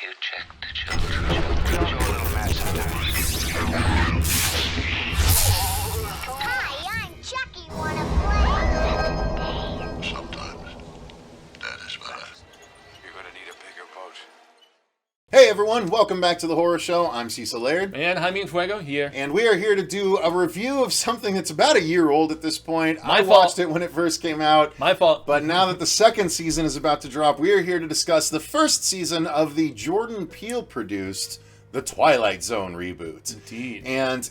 you check the children. Show a little match sometimes. Hi, I'm Chucky. Wanna play? Sometimes that is better. You're gonna need a bigger boat. Hey everyone, welcome back to the Horror Show. I'm Cecil Laird. And Jaime and Fuego here. And we are here to do a review of something that's about a year old at this point. My I fault. watched it when it first came out. My fault. But now that the second season is about to drop, we are here to discuss the first season of the Jordan Peele produced The Twilight Zone reboot. Indeed. And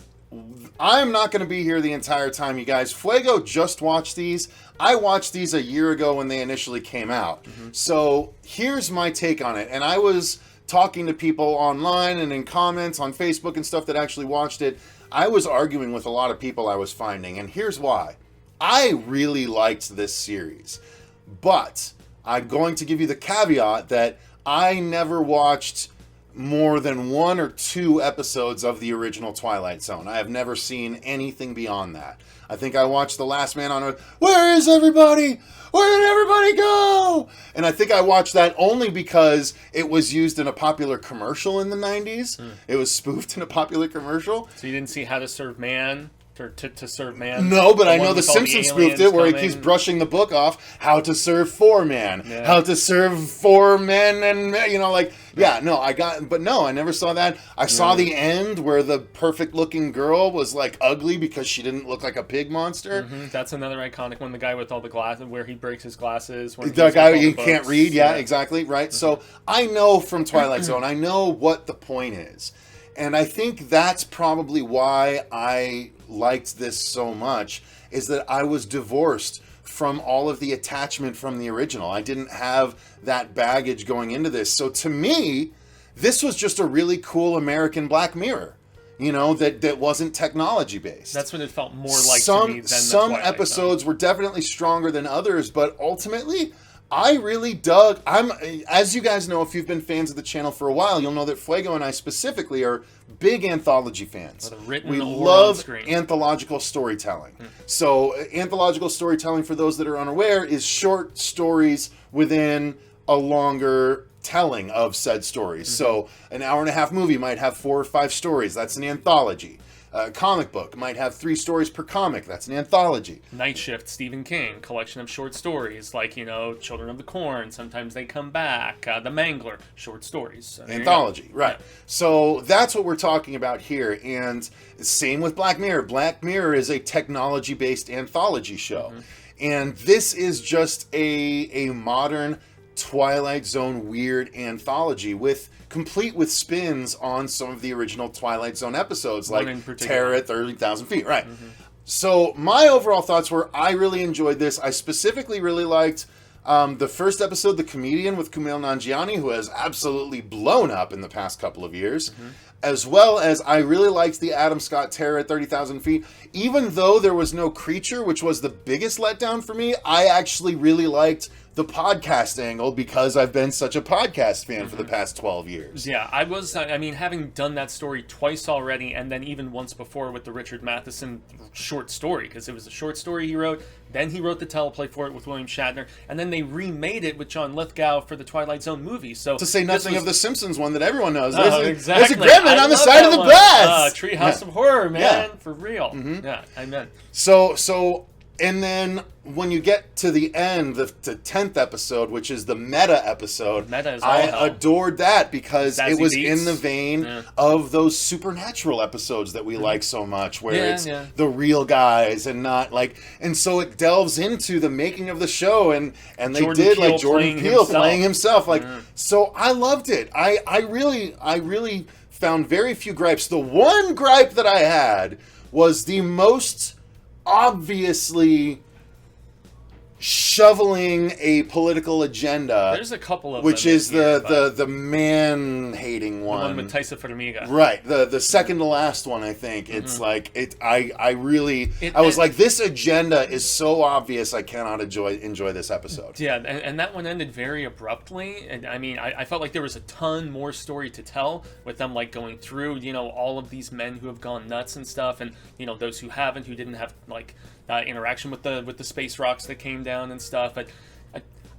I'm not going to be here the entire time, you guys. Fuego just watched these. I watched these a year ago when they initially came out. Mm-hmm. So here's my take on it. And I was talking to people online and in comments on Facebook and stuff that actually watched it. I was arguing with a lot of people I was finding, and here's why. I really liked this series, but I'm going to give you the caveat that I never watched more than 1 or 2 episodes of the original Twilight Zone. I have never seen anything beyond that. I think I watched The Last Man on Earth. Where is everybody? Where did everybody go? And I think I watched that only because it was used in a popular commercial in the 90s. It was spoofed in a popular commercial. So you didn't see How to Serve Man? Or to Serve Man? No, but I one know The with all the Simpsons aliens spoofed it where he coming? keeps brushing the book off. How to Serve 4 Man. Yeah. How to Serve 4 Men and, you know, like, yeah, no, I never saw that. I saw the end where the perfect looking girl was like ugly because she didn't look like a pig monster. Mm-hmm. That's another iconic one. The guy with all the glasses, where he breaks his glasses. When The he's guy with all you the can't books. read, yeah, exactly, right? So I know from Twilight Zone, I know what the point is. And I think that's probably why I liked this so much, is that I was divorced from all of the attachment from the original. I didn't have that baggage going into this. So to me, this was just a really cool American Black Mirror, you know, that wasn't technology based. That's what it felt more like to me than the Some Twilight episodes Zone. were definitely stronger than others, but ultimately I really dug. As you guys know, if you've been fans of the channel for a while, you'll know that Fuego and I specifically are big anthology fans. Whether written We or on love screen. anthological storytelling. So, anthological storytelling, for those that are unaware, is short stories within a longer telling of said stories. So, an hour-and-a-half movie might have 4 or 5 stories. That's an anthology. A comic book might have 3 stories per comic. That's an anthology. Night Shift, Stephen King, collection of short stories like, you know, Children of the Corn, Sometimes They Come Back, The Mangler, short stories. So there you go. Anthology, right. So that's what we're talking about here. And same with Black Mirror. Black Mirror is a technology-based anthology show. And this is just a modern Twilight Zone weird anthology complete with spins on some of the original Twilight Zone episodes, One like in particular. Terror at 30,000 Feet, right. So my overall thoughts were, I really enjoyed this. I specifically really liked the first episode, The Comedian with Kumail Nanjiani, who has absolutely blown up in the past couple of years, as well as I really liked the Adam Scott Terror at 30,000 Feet. Even though there was no creature, which was the biggest letdown for me, I actually really liked the podcast angle because I've been such a podcast fan for the past 12 years. Yeah, I mean, having done that story twice already, and then even once before with the Richard Matheson short story, because it was a short story he wrote, then he wrote the teleplay for it with William Shatner, and then they remade it with John Lithgow for the Twilight Zone movie. So To say nothing of the Simpsons one that everyone knows. Oh, There's exactly. a gremlin I on the love side that of the one. bus! Treehouse of Horror, man, Yeah. for real. Yeah, amen. So, and then when you get to the end, the 10th episode, which is the meta episode, Meta is all I hell. adored that because Zazie it was Beetz. in the vein Yeah. of those supernatural episodes that we like so much, where Yeah, it's yeah. the real guys and not like, and so it delves into the making of the show, and they Jordan did Peele like Jordan playing Peele himself. playing himself, like, so I loved it. I really found very few gripes. The one gripe that I had was the most obviously shoveling a political agenda, There's a couple of which them in is here, the man-hating the one. one with Taissa Farmiga. Right, the second to last one, I think. It's like, I It- was and- like, this agenda is so obvious, I cannot enjoy this episode. Yeah, and that one ended very abruptly. And I mean, I felt like there was a ton more story to tell with them, like going through, you know, all of these men who have gone nuts and stuff, and you know, those who haven't, who didn't have like interaction with the space rocks that came down and stuff. But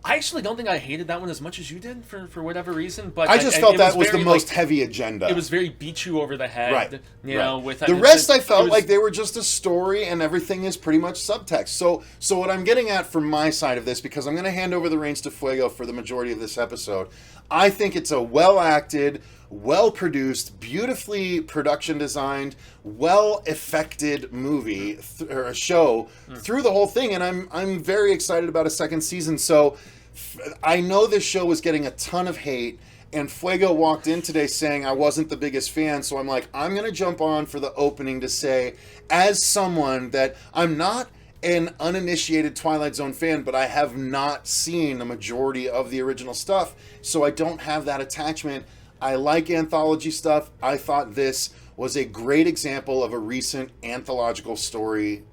I actually don't think I hated that one as much as you did for whatever reason, but I just felt that was the very, most like, heavy agenda. It was very beat you over the head, Right. you know. With The rest, I felt like they were just a story, and everything is pretty much subtext. So what I'm getting at from my side of this, because I'm going to hand over the reins to Fuego for the majority of this episode, I think it's a well-acted, well-produced, beautifully production designed, well-effected movie or a show through the whole thing, and I'm very excited about a second season. So I know this show was getting a ton of hate, and Fuego walked in today saying I wasn't the biggest fan, so I'm like, I'm going to jump on for the opening to say, as someone that I'm not an uninitiated Twilight Zone fan, but I have not seen the majority of the original stuff, so I don't have that attachment. I like anthology stuff. I thought this was a great example of a recent anthological story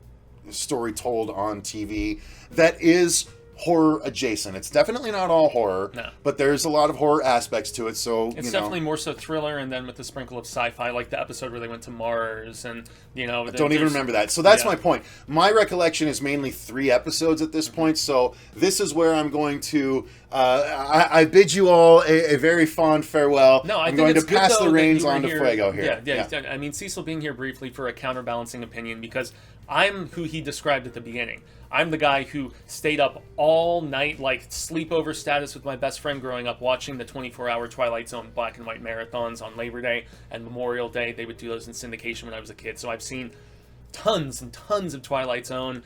told on TV that is horror adjacent. It's definitely not all horror, but there's a lot of horror aspects to it. So it's definitely more so thriller, and then with the sprinkle of sci-fi, like the episode where they went to Mars, and I don't even remember that. So that's my point. My recollection is mainly 3 episodes at this point. So this is where I'm going to. I bid you all a very fond farewell. No, I'm going to pass the reins on to Fuego here. Yeah. I mean, Cecil being here briefly for a counterbalancing opinion, because I'm who he described at the beginning. I'm the guy who stayed up all night, like sleepover status with my best friend growing up, watching the 24-hour Twilight Zone black and white marathons on Labor Day and Memorial Day. They would do those in syndication when I was a kid. So I've seen tons and tons of Twilight Zone,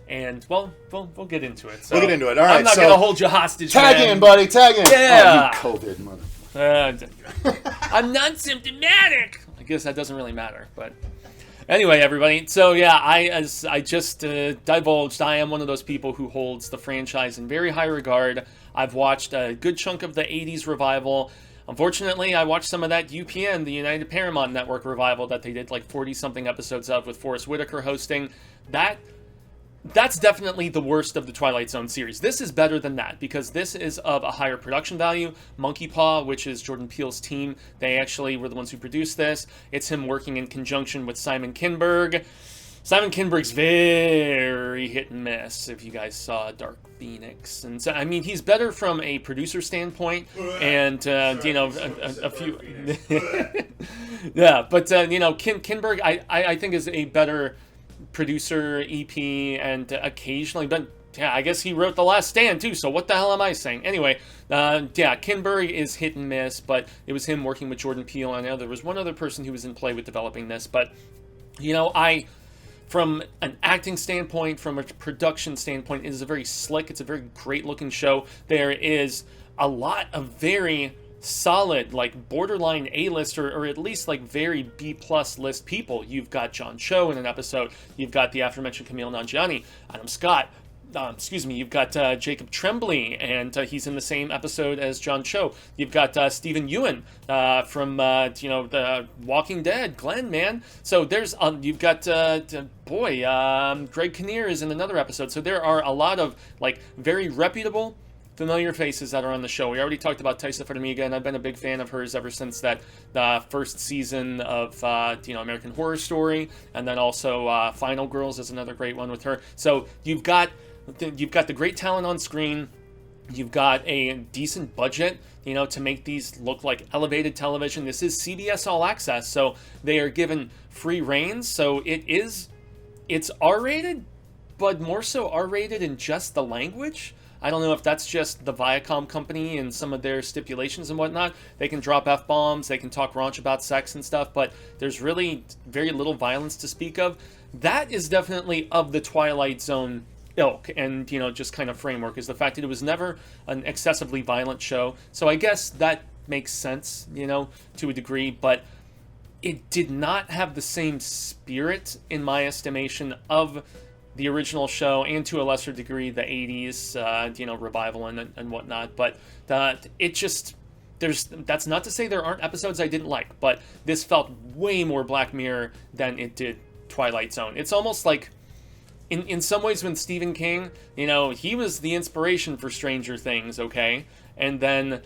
and, well, we'll get into it. So we'll get into it. All right, I'm not going to hold you hostage, Tag man. in, buddy. Tag in. Yeah. Oh, you COVID motherfucker. I'm not symptomatic. I guess that doesn't really matter, but... Anyway, everybody, so yeah, as I just divulged, I am one of those people who holds the franchise in very high regard. I've watched a good chunk of the 80s revival. Unfortunately, I watched some of that UPN, the United Paramount Network revival that they did like 40-something episodes of with Forrest Whitaker hosting. That's definitely the worst of the Twilight Zone series. This is better than that, because this is of a higher production value. Monkey Paw, which is Jordan Peele's team, they actually were the ones who produced this. It's him working in conjunction with Simon Kinberg. Simon Kinberg's very hit and miss, if you guys saw Dark Phoenix. And so, I mean, he's better from a producer standpoint, and, a few... yeah, but, Kinberg, I think is a better producer, EP, and occasionally, but yeah, I guess he wrote The Last Stand too, so what the hell am I saying? Anyway, Kinberg is hit and miss, but it was him working with Jordan Peele. I know there was one other person who was in play with developing this, but, from an acting standpoint, from a production standpoint, it is a very slick, it's a very great looking show. There is a lot of very solid, like borderline A-list or at least like very B-plus list people. You've got John Cho in an episode. You've got the aforementioned Camille Nanjiani, Adam Scott. You've got Jacob Tremblay, and he's in the same episode as John Cho. You've got Stephen Ewan from the Walking Dead, Glenn, man. So there's you've got Greg Kinnear is in another episode. So there are a lot of like very reputable, familiar faces that are on the show. We already talked about Taissa Farmiga, and I've been a big fan of hers ever since that first season of American Horror Story, and then also Final Girls is another great one with her. So you've got the great talent on screen. You've got a decent budget, to make these look like elevated television. This is CBS All Access, so they are given free reins. So it's R-rated, but more so R-rated in just the language. I don't know if that's just the Viacom company and some of their stipulations and whatnot. They can drop F-bombs, they can talk raunch about sex and stuff, but there's really very little violence to speak of. That is definitely of the Twilight Zone ilk and, just kind of framework, is the fact that it was never an excessively violent show. So I guess that makes sense, to a degree, but it did not have the same spirit, in my estimation, of the original show, and to a lesser degree the 80s revival and whatnot. But that's not to say there aren't episodes I didn't like, but this felt way more Black Mirror than it did Twilight Zone. It's almost like in some ways when Stephen King, he was the inspiration for Stranger Things, okay, and then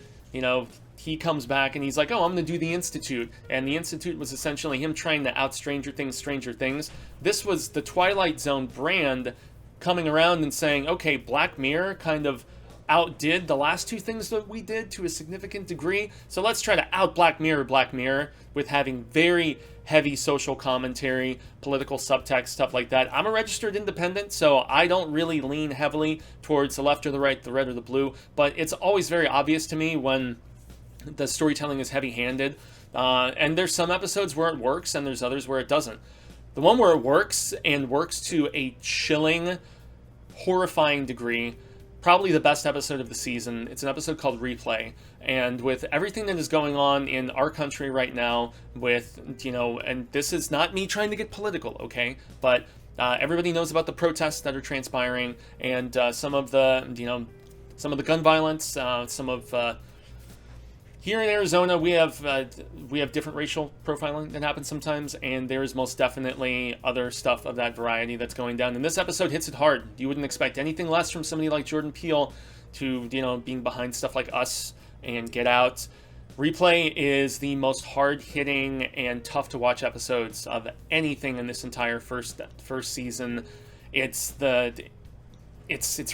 he comes back and he's like, oh, I'm going to do The Institute. And The Institute was essentially him trying to out Stranger Things. This was the Twilight Zone brand coming around and saying, okay, Black Mirror kind of outdid the last two things that we did to a significant degree. So let's try to out Black Mirror with having very heavy social commentary, political subtext, stuff like that. I'm a registered independent, so I don't really lean heavily towards the left or the right, the red or the blue, but it's always very obvious to me when the storytelling is heavy-handed. And there's some episodes where it works, and there's others where it doesn't. The one where it works, and works to a chilling, horrifying degree, probably the best episode of the season. It's an episode called Replay. And with everything that is going on in our country right now, with, and this is not me trying to get political, okay? But everybody knows about the protests that are transpiring, and some of the gun violence, some of... Here in Arizona, we have different racial profiling that happens sometimes, and there is most definitely other stuff of that variety that's going down. And this episode hits it hard. You wouldn't expect anything less from somebody like Jordan Peele to, being behind stuff like Us and Get Out. Replay is the most hard-hitting and tough-to-watch episodes of anything in this entire first season. It's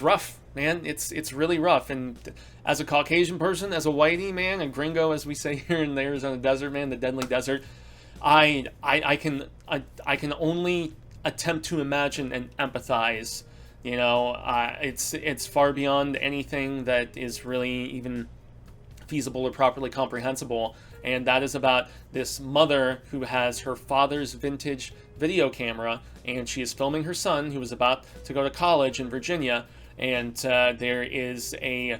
rough, man. It's really rough. And as a Caucasian person, as a whitey man, a gringo, as we say here in the Arizona desert, man, the deadly desert, I can only attempt to imagine and empathize. It's far beyond anything that is really even feasible or properly comprehensible. And that is about this mother who has her father's vintage video camera, and she is filming her son, who is about to go to college in Virginia. And there is a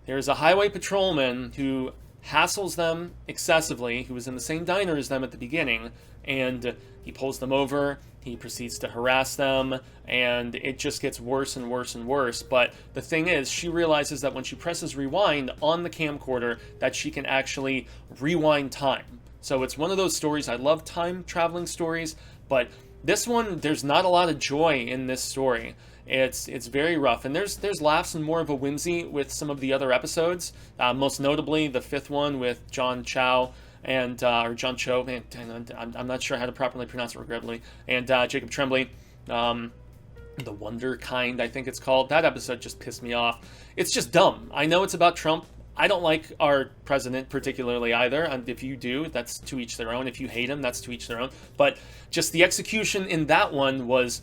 highway patrolman who hassles them excessively, who was in the same diner as them at the beginning, and he pulls them over, he proceeds to harass them, and it just gets worse and worse and worse. But the thing is, she realizes that when she presses rewind on the camcorder, that she can actually rewind time. So it's one of those stories. I love time traveling stories, but this one, there's not a lot of joy in this story. It's very rough, and there's laughs and more of a whimsy with some of the other episodes. Most notably, the fifth one with John Cho, man, I'm not sure how to properly pronounce it, regrettably, and Jacob Tremblay, the Wonder Kind, I think it's called. That episode just pissed me off. It's just dumb. I know it's about Trump. I don't like our president particularly either. And if you do, that's to each their own. If you hate him, that's to each their own. But just the execution in that one was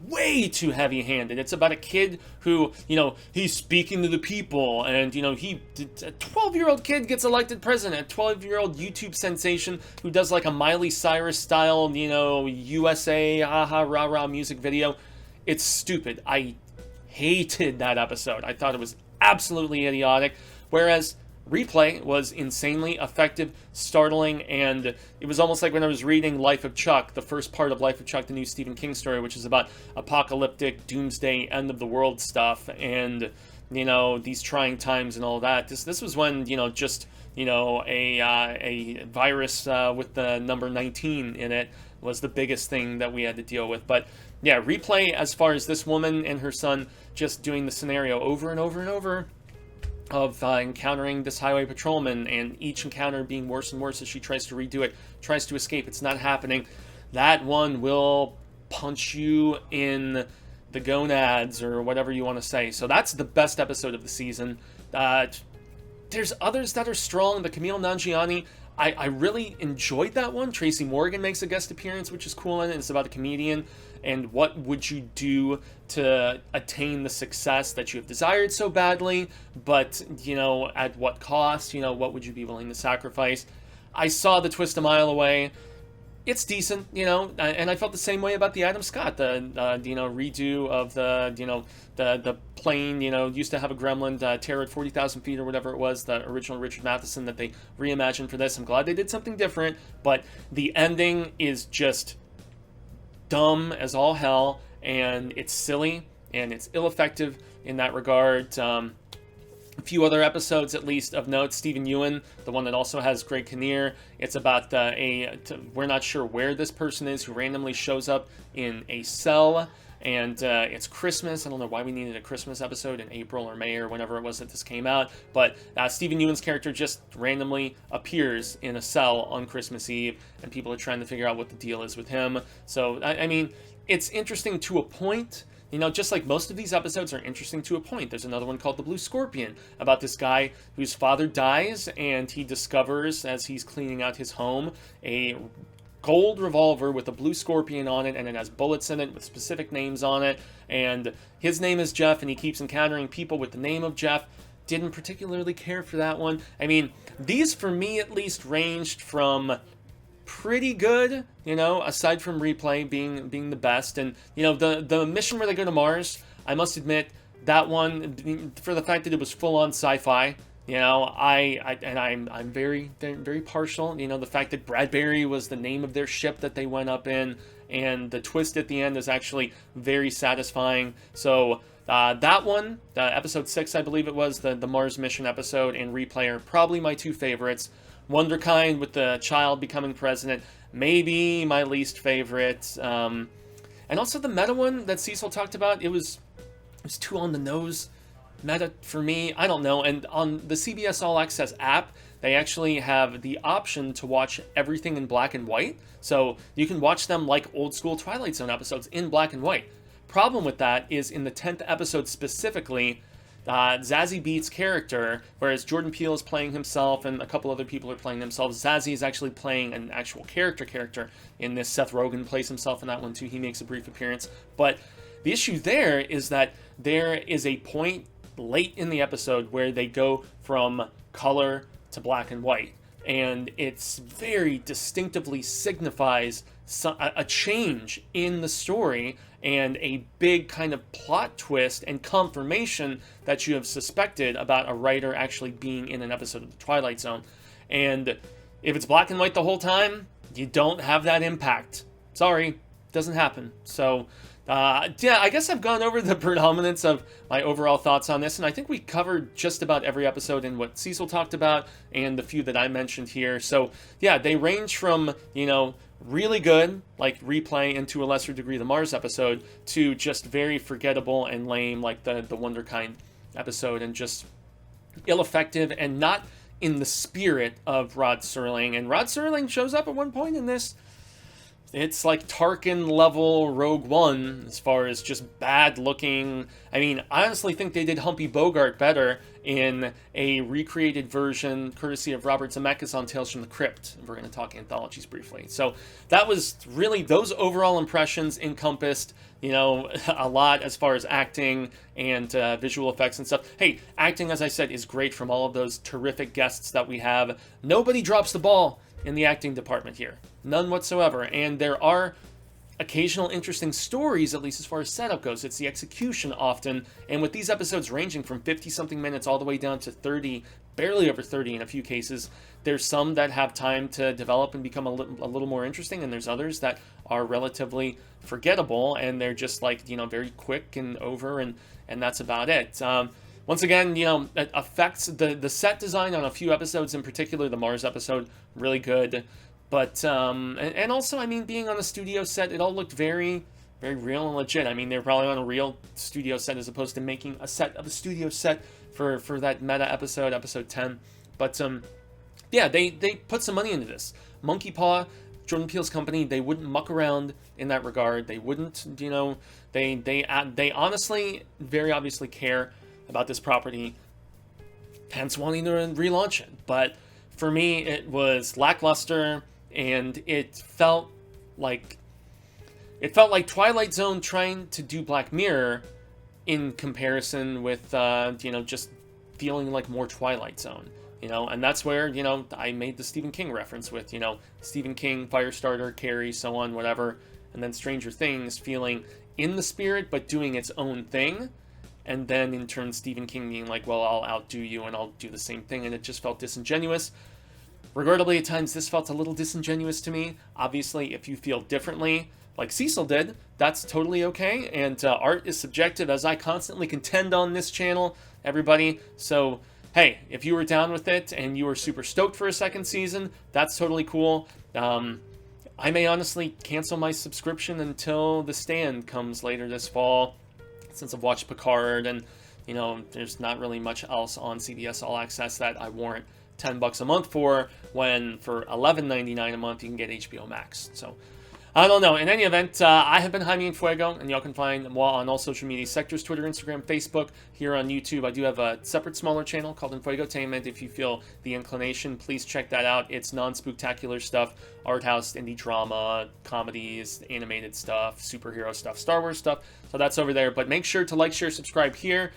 way too heavy-handed. It's about a kid who, he's speaking to the people, and, a 12-year-old kid gets elected president, a 12-year-old YouTube sensation who does like a Miley Cyrus style, USA, aha, rah-rah music video. It's stupid. I hated that episode. I thought it was absolutely idiotic. Whereas Replay was insanely effective, startling, and it was almost like when I was reading Life of Chuck, the first part of Life of Chuck, the new Stephen King story, which is about apocalyptic, doomsday, end-of-the-world stuff, and, these trying times and all that. This was when, a virus with the number 19 in it was the biggest thing that we had to deal with. But, yeah, Replay, as far as this woman and her son just doing the scenario over and over and over, of encountering this highway patrolman, and each encounter being worse and worse as she tries to redo it, tries to escape. It's not happening. That one will punch you in the gonads, or whatever you want to say. So that's the best episode of the season. There's others that are strong. The Camille Nanjiani, I really enjoyed that one. Tracy Morgan makes a guest appearance, which is cool in it. It's about a comedian, and what would you do to attain the success that you have desired so badly, but, at what cost? What would you be willing to sacrifice? I saw The Twist a Mile Away. It's decent, and I felt the same way about the Adam Scott, the redo of the plane, used to have a gremlin, Terror at 40,000 feet or whatever it was, the original Richard Matheson that they reimagined for this. I'm glad they did something different, but the ending is just dumb as all hell, and it's silly, and it's ill-effective in that regard. A few other episodes, at least, of note. Stephen Ewan, the one that also has Greg Kinnear. It's about we're not sure where this person is, who randomly shows up in a cell, and it's Christmas. I don't know why we needed a Christmas episode in April or May or whenever it was that this came out, but Stephen Ewan's character just randomly appears in a cell on Christmas Eve, and people are trying to figure out what the deal is with him. So, I mean, it's interesting to a point. just like most of these episodes are interesting to a point. There's another one called The Blue Scorpion, about this guy whose father dies, and he discovers, as he's cleaning out his home, a gold revolver with a blue scorpion on it, and it has bullets in it with specific names on it, and his name is Jeff, and he keeps encountering people with the name of Jeff. Didn't particularly care for that one. I mean, these, for me at least, ranged from pretty good, aside from Replay being the best. And, the mission where they go to Mars, I must admit, that one, for the fact that it was full-on sci-fi, I'm very, very, very partial. The fact that Bradbury was the name of their ship that they went up in, and the twist at the end is actually very satisfying. So that one, episode 6, I believe it was, the Mars mission episode, and Replay are probably my two favorites. Wonderkind with the child becoming president, maybe my least favorite. And also the meta one that Cecil talked about, it was too on the nose meta for me. I don't know. And on the CBS All Access app, they actually have the option to watch everything in black and white. So you can watch them like old school Twilight Zone episodes in black and white. Problem with that is in the 10th episode specifically, Zazie Beetz' character, whereas Jordan Peele is playing himself and a couple other people are playing themselves, Zazie is actually playing an actual character in this. Seth Rogen plays himself in that one too. He makes a brief appearance. But the issue there is that there is a point late in the episode where they go from color to black and white, and it's very distinctively signifies a change in the story and a big kind of plot twist and confirmation that you have suspected about a writer actually being in an episode of the Twilight Zone. And if it's black and white the whole time, you don't have that impact. Sorry, doesn't happen. So I guess I've gone over the predominance of my overall thoughts on this, and I think we covered just about every episode in what Cecil talked about and the few that I mentioned here. So yeah, they range from, really good, like Replay, and to a lesser degree the Mars episode, to just very forgettable and lame, like the Wonderkind episode, and just ill-effective and not in the spirit of Rod Serling. And Rod Serling shows up at one point in this. It's like Tarkin level Rogue One as far as just bad looking. I mean, I honestly think they did Humpy Bogart better in a recreated version courtesy of Robert Zemeckis on Tales from the Crypt. We're going to talk anthologies briefly. So that was really, those overall impressions encompassed, a lot as far as acting and visual effects and stuff. Hey, acting, as I said, is great from all of those terrific guests that we have. Nobody drops the ball in the acting department here. None whatsoever. And there are occasional interesting stories, at least as far as setup goes. It's the execution often. And with these episodes ranging from 50-something minutes all the way down to 30, barely over 30 in a few cases, there's some that have time to develop and become a little more interesting, and there's others that are relatively forgettable, and they're just like, very quick and over, and that's about it. Once again, it affects the set design on a few episodes, in particular the Mars episode, really good. But, and also, I mean, being on a studio set, it all looked very, very real and legit. I mean, they're probably on a real studio set as opposed to making a set of a studio set for that meta episode, episode 10. But, yeah, they put some money into this. Monkey Paw, Jordan Peele's company, they wouldn't muck around in that regard. They wouldn't, they honestly, very obviously care about this property, hence wanting to relaunch it. But for me, it was lackluster, and it felt like Twilight Zone trying to do Black Mirror in comparison with just feeling like more Twilight Zone. And that's where, I made the Stephen King reference with, Stephen King, Firestarter, Carrie, so on, whatever, and then Stranger Things feeling in the spirit but doing its own thing. And then, in turn, Stephen King being like, well, I'll outdo you and I'll do the same thing. And it just felt disingenuous. Regrettably, at times, this felt a little disingenuous to me. Obviously, if you feel differently, like Cecil did, that's totally okay. And art is subjective, as I constantly contend on this channel, everybody. So, hey, if you were down with it and you were super stoked for a second season, that's totally cool. I may honestly cancel my subscription until The Stand comes later this fall, since I've watched Picard, and there's not really much else on CBS All Access that I warrant $10 a month for, when for $11.99 a month you can get HBO Max. So I don't know. In any event, I have been Jaime and Fuego, and y'all can find them on all social media sectors, Twitter, Instagram, Facebook, here on YouTube. I do have a separate, smaller channel called Infotainment. If you feel the inclination, please check that out. It's non-spooktacular stuff, art house, indie drama, comedies, animated stuff, superhero stuff, Star Wars stuff. So that's over there. But make sure to like, share, subscribe here.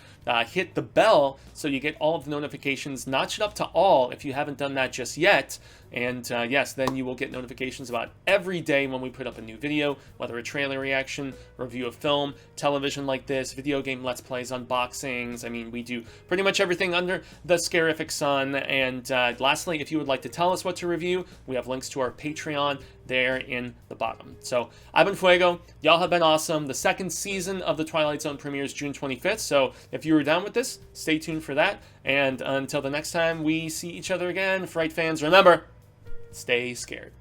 Hit the bell so you get all of the notifications. Notch it up to all if you haven't done that just yet. And yes, then you will get notifications about every day when we put up a new video, whether a trailer reaction, review of film, television like this, video game Let's Plays, unboxings. I mean, we do pretty much everything under the scarific sun. And lastly, if you would like to tell us what to review, we have links to our Patreon there in the bottom. So I've been Fuego. Y'all have been awesome. The second season of the Twilight Zone premieres June 25th. So if you were down with this, stay tuned for that. And until the next time we see each other again, Fright fans, remember, stay scared.